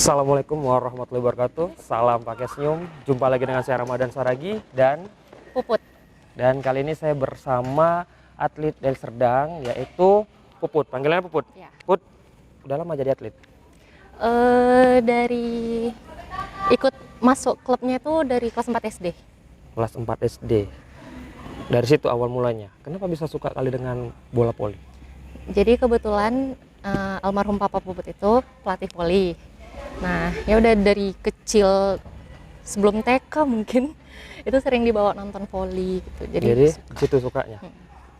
Assalamualaikum warahmatullahi wabarakatuh. Salam pakai senyum. Jumpa lagi dengan saya Ramadan Saragi dan Puput. kali ini saya bersama atlet dari Serdang yaitu Puput. Panggilannya Puput. Ya. Puput, udah lama jadi atlet? Dari ikut masuk klubnya itu dari kelas 4 SD. Kelas 4 SD. Dari situ awal mulanya. Kenapa bisa suka kali dengan bola voli? Jadi kebetulan almarhum Papa Puput itu pelatih voli. Nah, ya udah dari kecil sebelum TK mungkin itu sering dibawa nonton voli gitu. Jadi di situ sukanya.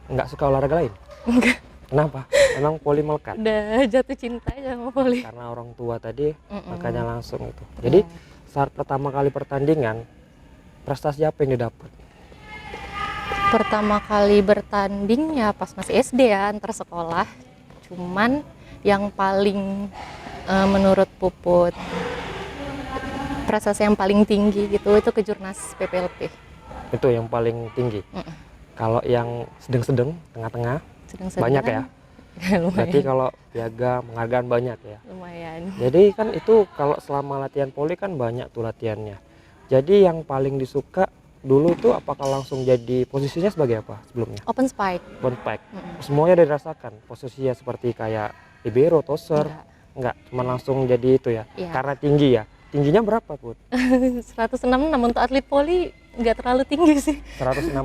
Nggak suka olahraga lain? enggak, Kenapa? Emang voli melekat? udah jatuh cinta aja sama voli. Karena orang tua tadi makanya langsung itu. Jadi saat pertama kali pertandingan, prestasi apa yang didapat? Pertama kali bertanding ya pas masih SD ya, antar sekolah. Cuman yang paling menurut Puput prestasi yang paling tinggi gitu itu kejurnas PPLP. Itu yang paling tinggi. Kalau yang sedang-sedang, tengah-tengah, Sedang-sedang banyak ya? lumayan. Berarti kalau piagam, penghargaan banyak ya? Lumayan. Jadi kan itu kalau selama latihan voli kan banyak tuh latihannya. Jadi yang paling disuka dulu itu apakah langsung jadi posisinya sebagai apa sebelumnya? Open spike. One pack. Semuanya dirasakan posisinya seperti kayak libero, toser. Enggak, cuma langsung jadi itu ya. Iya. Karena tinggi ya. Tingginya berapa, Put? 166 untuk atlet voli nggak terlalu tinggi sih. 166,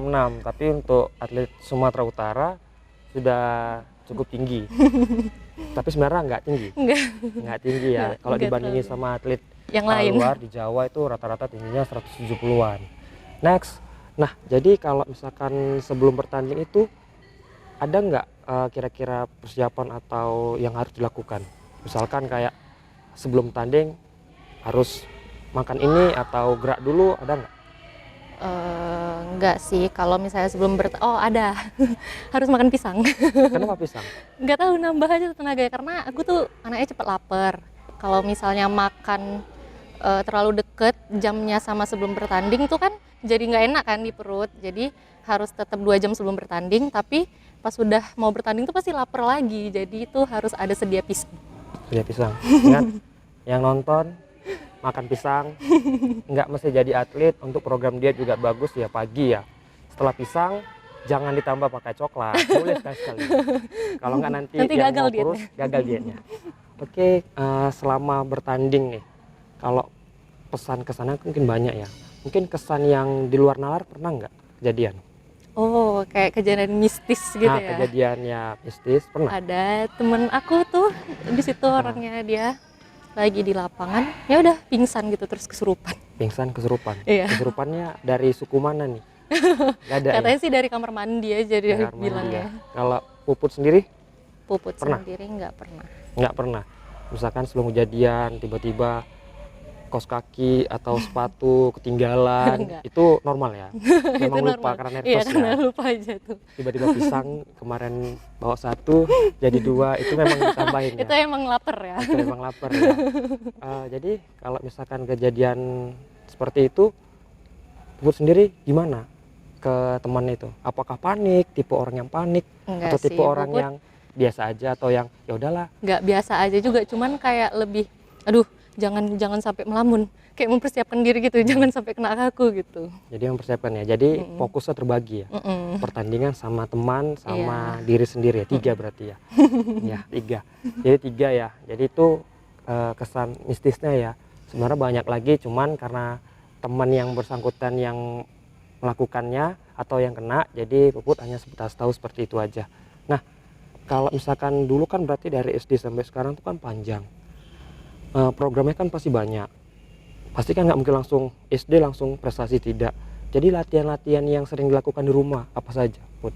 tapi untuk atlet Sumatera Utara sudah cukup tinggi. Tapi sebenarnya nggak tinggi. Nggak tinggi ya. Kalau nggak dibandingin terlalu. sama atlet Yang lain. luar di Jawa itu rata-rata tingginya 170-an. Next. Nah, jadi kalau misalkan sebelum bertanding itu ada nggak kira-kira persiapan atau yang harus dilakukan? Misalkan kayak sebelum tanding harus makan ini atau gerak dulu, ada nggak? Enggak sih, kalau misalnya sebelum oh ada harus makan pisang. Kenapa pisang? Nggak tahu, nambah aja tenaga karena aku tuh anaknya cepet lapar. Kalau misalnya makan terlalu deket jamnya sama sebelum bertanding tuh kan jadi nggak enak kan di perut. Jadi harus tetap 2 jam sebelum bertanding, tapi pas sudah mau bertanding tuh pasti lapar lagi. Jadi itu harus ada sedia pisang. Sedia pisang. Ingat, yang nonton makan pisang, nggak mesti jadi atlet. Untuk program diet juga bagus ya pagi ya. Setelah pisang jangan ditambah pakai coklat, boleh sekali. Kalau nggak nanti yang gagal mau kurus, dietnya. gagal dietnya. Oke, selama bertanding nih, kalau pesan kesannya mungkin banyak ya. Mungkin kesan yang di luar nalar pernah nggak kejadian? Oh, kayak kejadian mistis gitu Nah, ya. kejadiannya mistis pernah? Ada temen aku tuh di situ orangnya, dia lagi di lapangan, ya udah pingsan gitu terus kesurupan. Pingsan, kesurupan. Iya. Kesurupannya dari suku mana nih? Nggak ada Katanya ya? sih dari kamar mandi aja dia Kamar mandi bilangnya. ya. Kalau Puput sendiri Puput Pernah? sendiri nggak pernah. nggak pernah. Misalkan sebelum kejadian tiba-tiba kaos kaki atau sepatu ketinggalan, Enggak. itu normal ya? Memang Itu lupa normal. karena Iya, nervous karena ya? lupa aja tuh. Tiba-tiba pisang kemarin bawa 1 jadi 2, itu memang ditambahin ya? Itu emang lapar ya. Itu memang lapar ya? Jadi kalau misalkan kejadian seperti itu, Puput sendiri gimana ke teman itu? Apakah panik, tipe orang yang panik, Enggak atau sih, tipe orang Puput yang biasa aja, atau yang ya udahlah? nggak biasa aja juga, cuman kayak lebih, aduh jangan sampai melamun, kayak mempersiapkan diri gitu, jangan sampai kena aku gitu. Jadi mempersiapkan ya. Jadi fokusnya terbagi ya. Pertandingan sama teman, sama diri sendiri ya. 3 berarti ya. Ya 3. Jadi 3 ya. Jadi itu kesan mistisnya ya. Sebenarnya banyak lagi, cuman karena teman yang bersangkutan yang melakukannya atau yang kena, jadi Puput hanya sebatas tahu seperti itu aja. Nah, kalau misalkan dulu kan berarti dari SD sampai sekarang itu kan panjang. Programnya kan pasti banyak. Pasti kan nggak mungkin langsung SD langsung prestasi, tidak. Jadi latihan-latihan yang sering dilakukan di rumah apa saja, Put?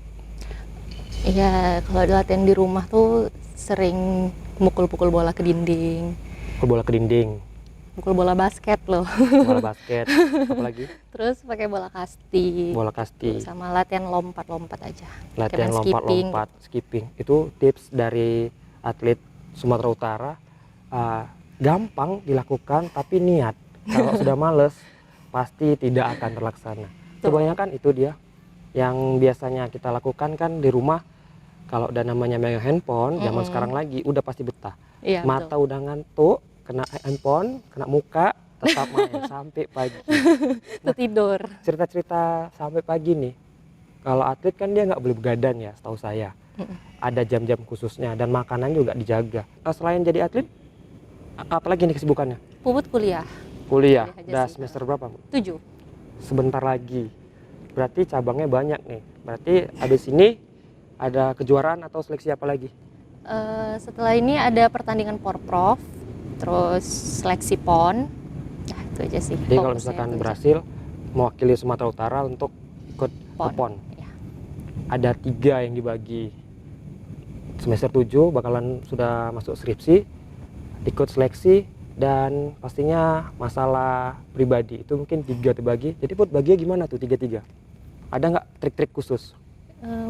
Iya, kalau latihan di rumah tuh sering mukul-pukul bola ke dinding, Ke bola ke dinding, mukul bola basket loh. bola basket, apalagi Terus pakai bola kasti. bola kasti, Sama latihan lompat-lompat aja. latihan Kayak main lompat-lompat, skipping. Itu tips dari atlet Sumatera Utara. Gampang dilakukan tapi niat. Kalau sudah males pasti tidak akan terlaksana. Kebanyakan itu dia yang biasanya kita lakukan kan di rumah. Kalau udah namanya megang handphone zaman sekarang lagi udah pasti betah. Iya, Mata betul. udah ngantuk, kena handphone, kena muka, tetap main sampai pagi. Tuh tidur. Cerita-cerita sampai pagi nih. Kalau atlet kan dia nggak boleh begadang ya, setahu saya. Ada jam-jam khususnya dan makanan juga dijaga. Selain jadi atlet, apalagi nih kesibukannya? Puput kuliah. Kuliah. Kuliah aja Udah sih. semester berapa, Bu? 7. Sebentar lagi. Berarti cabangnya banyak nih. Berarti habis ini ada kejuaraan atau seleksi apa lagi? Setelah ini ada pertandingan Porprov, terus seleksi PON. Ya, itu aja sih. Jadi kalau Fokusnya misalkan itu aja. berhasil mewakili Sumatera Utara untuk ikut ke PON. Ya. Ada 3 yang dibagi. Semester 7 bakalan sudah masuk skripsi, ikut seleksi, dan pastinya masalah pribadi itu mungkin 3 terbagi. Jadi Put, baginya gimana tuh 3-3? Ada nggak trik-trik khusus?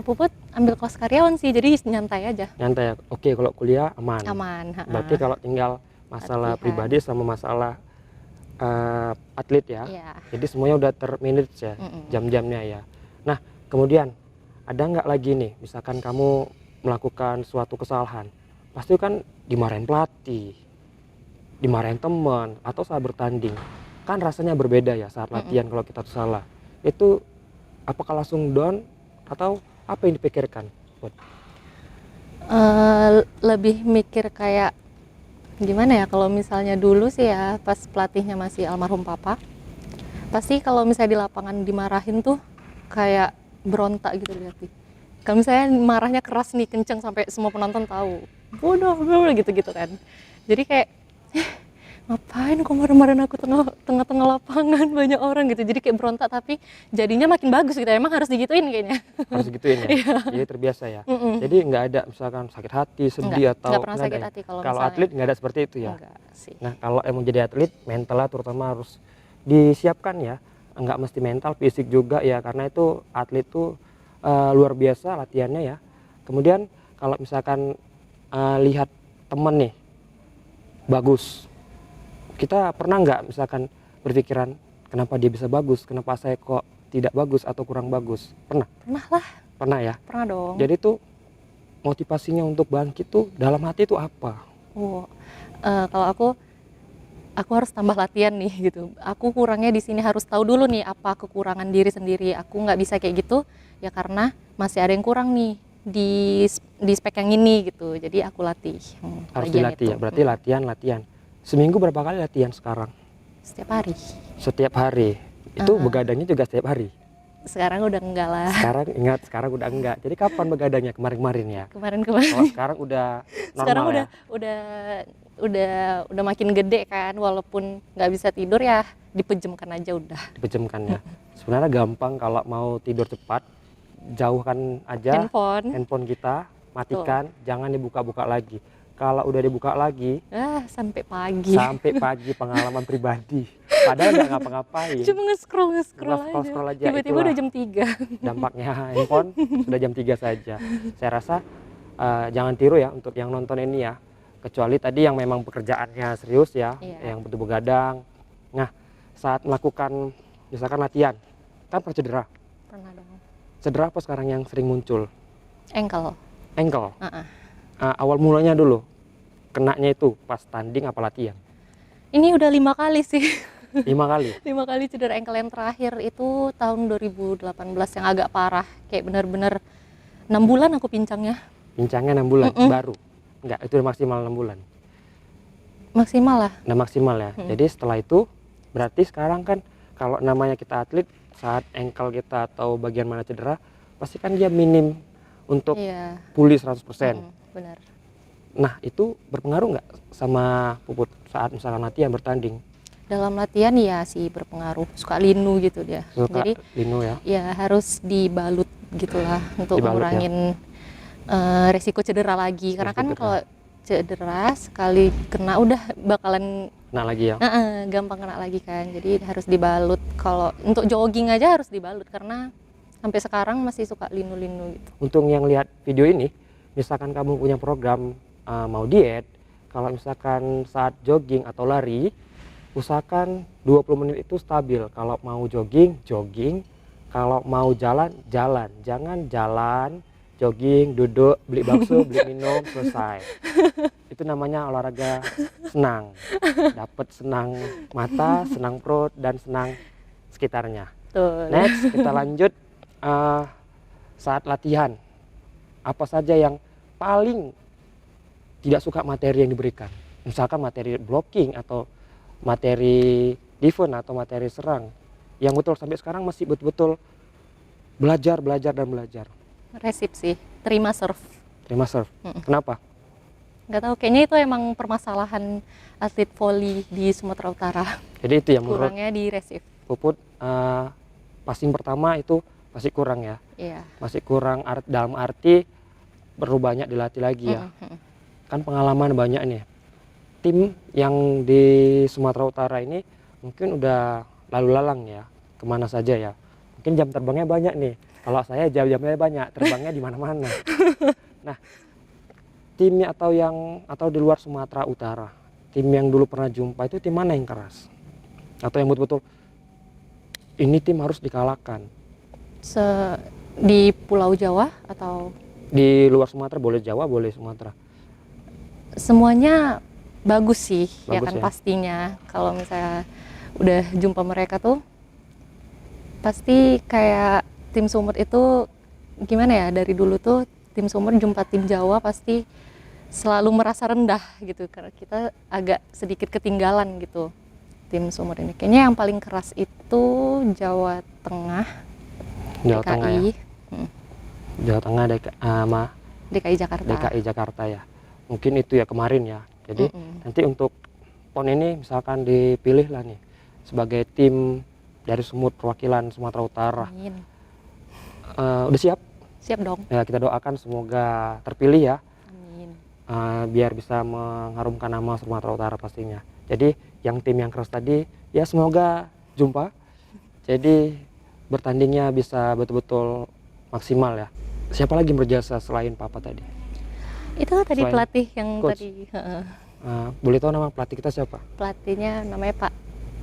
Puput ambil kelas karyawan sih, jadi nyantai aja. Nyantai ya? Oke, kalau kuliah aman. Aman. Berarti kalau tinggal masalah Latihan. pribadi sama masalah atlet ya. Iya. Jadi semuanya udah termanage ya, jam-jamnya ya. Nah, kemudian ada nggak lagi nih, misalkan kamu melakukan suatu kesalahan, pasti kan dimarahin pelatih, dimarahin teman, atau saat bertanding. Kan rasanya berbeda ya saat latihan kalau kita tuh salah. Itu apakah langsung down atau apa yang dipikirkan? Lebih mikir kayak gimana ya, kalau misalnya dulu sih ya pas pelatihnya masih almarhum papa, pasti kalau misalnya di lapangan dimarahin tuh kayak berontak gitu lihat nih. Kalau misalnya marahnya keras nih, kenceng sampai semua penonton tahu, bodoh gitu kan. Jadi kayak ngapain kok marah-marahin aku tengah-tengah lapangan banyak orang gitu. Jadi kayak berontak, tapi jadinya makin bagus gitu. Emang harus digituin kayaknya. Harus gituin ya. Jadi terbiasa ya. Jadi nggak ada misalkan sakit hati, sedih atau nggak pernah nggak sakit ada ya? hati kalau Kalau misalnya. atlet nggak ada seperti itu ya. Enggak sih. Nah, kalau emang jadi atlet, mentalnya terutama harus disiapkan ya. Nggak mesti mental, fisik juga ya, karena itu atlet tuh luar biasa latihannya ya. Kemudian kalau misalkan lihat temen nih bagus, kita pernah nggak misalkan berpikiran kenapa dia bisa bagus, kenapa saya kok tidak bagus atau kurang bagus? Pernah? Pernah lah. Pernah ya? Pernah dong. Jadi tuh motivasinya untuk bangkit tuh dalam hati tuh apa? Kalau aku harus tambah latihan nih gitu. Aku kurangnya di sini, harus tahu dulu nih apa kekurangan diri sendiri. Aku nggak bisa kayak gitu ya karena masih ada yang kurang nih di spek yang ini gitu. Jadi aku latih. Harus dilatih ya. Berarti latihan. Seminggu berapa kali latihan sekarang? Setiap hari. Setiap hari. Itu begadangnya juga setiap hari. Sekarang udah enggak lah. Sekarang udah enggak. Jadi kapan begadangnya kemarin-kemarin ya? Kemarin. Oh, sekarang udah normal Sekarang ya? udah makin gede kan, walaupun nggak bisa tidur ya dipejamkan aja udah. Dipejamkan ya. Sebenarnya gampang kalau mau tidur cepat, jauhkan aja handphone kita, matikan, jangan dibuka-buka lagi. Kalau udah dibuka lagi, sampai pagi. Sampai pagi, pengalaman pribadi. Padahal nggak ngapa-ngapain. Cuma nge-scroll aja. Tiba-tiba udah jam 3. Dampaknya handphone sudah jam 3 saja. Saya rasa jangan tiru ya untuk yang nonton ini ya. Kecuali tadi yang memang pekerjaannya serius ya, yang butuh begadang. Nah, saat melakukan misalkan latihan, kan pernah cedera. Pernah dong. Cedera apa sekarang yang sering muncul? Ankle. Awal mulanya dulu, kenanya itu pas tanding apa latihan? Ini udah 5 kali sih. 5 kali? 5 kali cedera ankle. Yang terakhir itu tahun 2018 yang agak parah. Kayak bener-bener 6 bulan aku pincangnya. Pincangnya 6 bulan? Baru? Enggak, itu udah maksimal 6 bulan? Maksimal lah. Udah maksimal ya? Jadi setelah itu, berarti sekarang kan kalau namanya kita atlet, saat ankle kita atau bagian mana cedera, pasti kan dia minim untuk pulih 100%. Benar. Nah, itu berpengaruh nggak sama Puput saat misalkan latihan bertanding? Dalam latihan ya sih berpengaruh, suka linu gitu dia. Jadi linu ya? Ya harus dibalut gitulah untuk ngurangin resiko cedera lagi. Karena kan kalau cedera sekali kena udah bakalan kena lagi ya? Gampang kena lagi kan. Jadi harus dibalut. Kalau untuk jogging aja harus dibalut karena sampai sekarang masih suka linu-linu gitu. Untuk yang lihat video ini, misalkan kamu punya program mau diet, kalau misalkan saat jogging atau lari, usahakan 20 menit itu stabil. Kalau mau jogging, kalau mau jalan. Jangan jalan jogging, duduk, beli bakso, beli minum, selesai. Itu namanya olahraga senang. Dapat senang mata, senang perut, dan senang sekitarnya. Betul. Next, kita lanjut saat latihan. Apa saja yang paling tidak suka materi yang diberikan? Misalkan materi blocking atau materi defense atau materi serang. Yang betul sampai sekarang masih betul-betul belajar dan belajar. Resip sih, terima serve. Terima serve. Kenapa? Nggak tahu, kayaknya itu emang permasalahan atlet voli di Sumatera Utara. Jadi itu yang menurut Kurangnya di resip. Puput, passing pertama itu masih kurang ya. Iya. Masih kurang dalam arti perlu banyak dilatih lagi ya. Kan pengalaman banyak nih. Tim yang di Sumatera Utara ini mungkin udah lalu lalang ya, kemana saja ya. Mungkin jam terbangnya banyak nih. Kalau saya jam-jamnya banyak, terbangnya di mana-mana. Nah, timnya atau di luar Sumatera Utara, tim yang dulu pernah jumpa itu tim mana yang keras? Atau yang betul-betul ini tim harus dikalahkan? Di Pulau Jawa atau di luar Sumatera, boleh Jawa, boleh Sumatera. Semuanya bagus sih, ya Bagus kan ya? pastinya. Kalau misalnya udah jumpa mereka tuh, pasti kayak tim Sumut itu gimana ya, dari dulu tuh tim Sumut jumpa tim Jawa pasti selalu merasa rendah gitu, karena kita agak sedikit ketinggalan gitu tim Sumut ini. Kayaknya yang paling keras itu Jawa Tengah, Jawa DKI, Tengah ya? Jawa Tengah, DKI Jakarta. DKI Jakarta ya. Mungkin itu ya kemarin ya. Jadi nanti untuk PON ini misalkan dipilih lah nih sebagai tim dari Sumut perwakilan Sumatera Utara. Amin. Udah siap? Siap dong. Ya, kita doakan semoga terpilih ya. Amin. Biar bisa mengharumkan nama Sumatera Utara pastinya. Jadi yang tim yang keras tadi ya semoga jumpa. Jadi bertandingnya bisa betul-betul maksimal ya. Siapa lagi berjasa selain Papa tadi? Itu tadi Selain pelatih yang coach. tadi. Boleh tahu nama pelatih kita siapa? Pelatihnya namanya Pak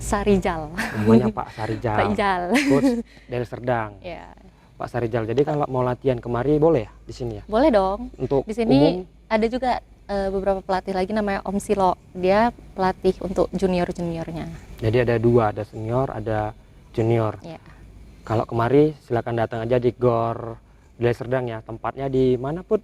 Sarijal. Namanya Pak Sarijal. Pak Ijal. Coach dari Serdang. Ya, Pak Sarijal. Jadi kalau mau latihan kemari boleh ya di sini ya? boleh dong. Untuk Di sini umum ada juga beberapa pelatih lagi namanya Om Silo. Dia pelatih untuk junior-juniornya. jadi ada dua, ada senior, ada junior. Ya. Kalau kemari silakan datang aja di GOR Deli Serdang ya. Tempatnya di mana Put?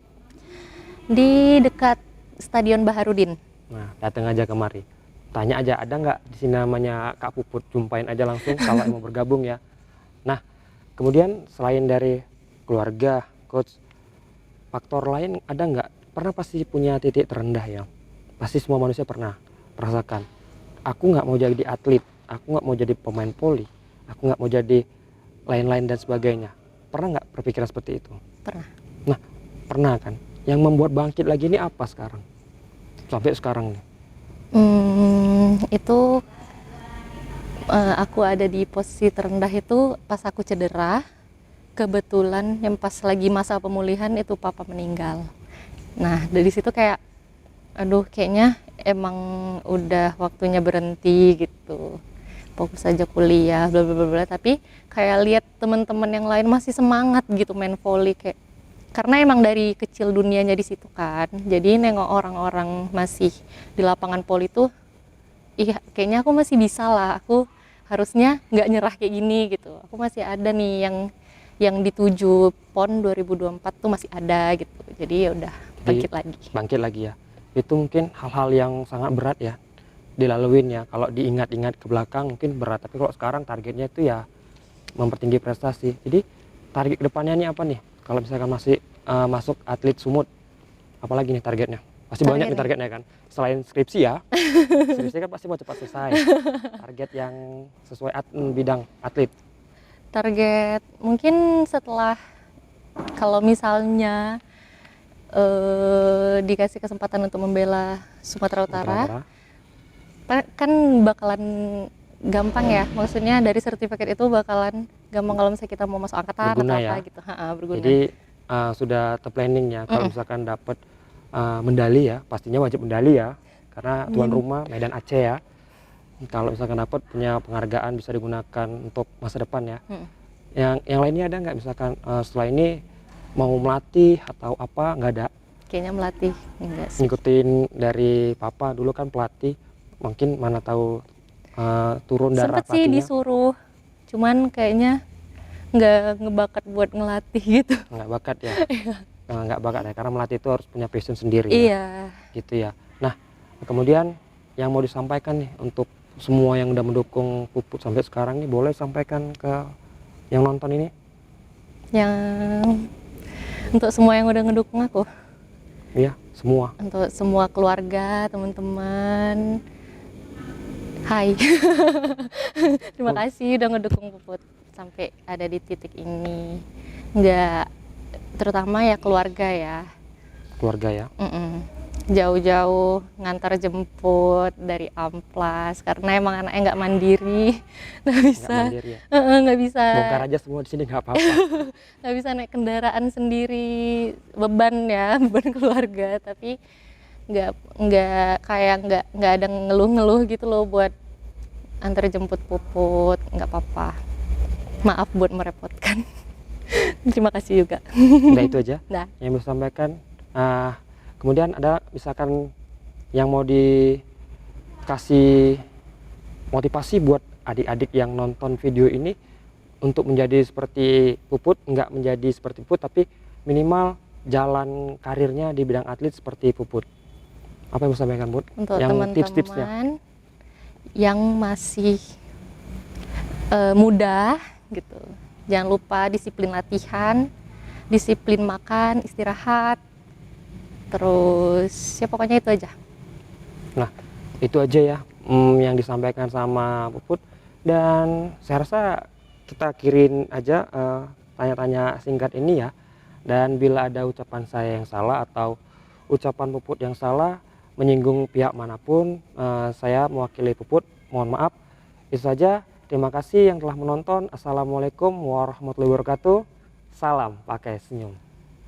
Di dekat Stadion Baharudin. Nah, datang aja kemari. Tanya aja ada nggak di sini namanya Kak Puput, jumpain aja langsung kalau mau bergabung ya. Nah, kemudian selain dari keluarga, coach, faktor lain ada nggak? Pernah pasti punya titik terendah ya. Pasti semua manusia pernah merasakan. Aku nggak mau jadi atlet, aku nggak mau jadi pemain voli, aku nggak mau jadi lain-lain dan sebagainya. Pernah nggak berpikiran seperti itu? Pernah. Nah, pernah kan? Yang membuat bangkit lagi ini apa sekarang? Sampai sekarang nih. Itu aku ada di posisi terendah itu pas aku cedera. Kebetulan yang pas lagi masa pemulihan itu Papa meninggal. Nah, dari situ kayak aduh, kayaknya emang udah waktunya berhenti gitu. Fokus aja kuliah, bla bla bla. Tapi kayak lihat teman-teman yang lain masih semangat gitu main volley, kayak karena emang dari kecil dunianya di situ kan. Jadi nengok orang-orang masih di lapangan volley tuh, iya kayaknya aku masih bisa lah. Aku harusnya nggak nyerah kayak gini gitu. Aku masih ada nih yang dituju PON 2024 tuh masih ada gitu. Jadi ya udah bangkit lagi Ya. Itu mungkin hal-hal yang sangat berat ya dilaluin ya. Kalau diingat-ingat ke belakang mungkin berat, tapi kalau sekarang targetnya itu ya mempertinggi prestasi. Jadi target kedepannya ini apa nih? Kalau misalkan masih masuk atlet Sumut, apalagi nih targetnya? Pasti banyak nih targetnya kan. Selain skripsi ya, skripsi kan pasti mau cepat selesai. Target yang sesuai bidang atlet. Target mungkin setelah, kalau misalnya dikasih kesempatan untuk membela Sumatera Utara, kan bakalan gampang ya, maksudnya dari sertifikat itu bakalan gampang kalau misalnya kita mau masuk angkatan berguna atau apa ya. gitu. Berguna. Jadi sudah terplanning ya, kalau misalkan dapat medali ya, pastinya wajib medali ya, karena tuan rumah Medan Aceh ya. Kalau misalkan dapat punya penghargaan bisa digunakan untuk masa depan ya. Yang lainnya ada nggak misalkan setelah ini mau melatih atau apa, nggak ada? Kayaknya melatih enggak sih. Ngikutin dari papa dulu kan pelatih, mungkin mana tahu turun darah Sempet sih pelatihnya. disuruh, cuman kayaknya nggak ngebakat buat ngelatih gitu. Nggak bakat ya. Nggak bakat ya, karena melatih itu harus punya passion sendiri ya, Iya. gitu ya. Nah, kemudian yang mau disampaikan nih untuk semua yang udah mendukung Puput sampai sekarang nih, boleh sampaikan ke yang nonton ini. Yang untuk semua yang udah ngedukung aku, Iya, semua. untuk semua keluarga, teman-teman, hai. Terima kasih udah ngedukung Puput sampai ada di titik ini. Nggak, terutama ya keluarga ya. Keluarga ya. Jauh-jauh ngantar jemput dari Amplas karena emang anaknya nggak mandiri, nggak bisa. Nggak mandiri ya. Nggak bisa. Bongkar aja semua di sini nggak apa-apa. Nggak bisa naik kendaraan sendiri, beban ya, beban keluarga. Tapi nggak kayak nggak ada ngeluh-ngeluh gitu loh buat antar jemput Puput, nggak apa-apa. Maaf buat merepotkan. Terima kasih juga. Udah itu aja Nah, yang bisa sampaikan. Kemudian ada misalkan yang mau dikasih motivasi buat adik-adik yang nonton video ini untuk menjadi seperti Puput, nggak menjadi seperti Puput tapi minimal jalan karirnya di bidang atlet seperti Puput. Apa yang bisa sampaikan, Bud? untuk Yang teman-teman tips-tipsnya. yang masih muda gitu, jangan lupa disiplin latihan, disiplin makan, istirahat, terus ya pokoknya itu aja. Nah, itu aja ya yang disampaikan sama Puput, dan saya rasa kita kirim aja tanya-tanya singkat ini ya. Dan bila ada ucapan saya yang salah atau ucapan Puput yang salah menyinggung pihak manapun, saya mewakili Puput mohon maaf. Itu saja, terima kasih yang telah menonton. Assalamualaikum warahmatullahi wabarakatuh. Salam pakai senyum.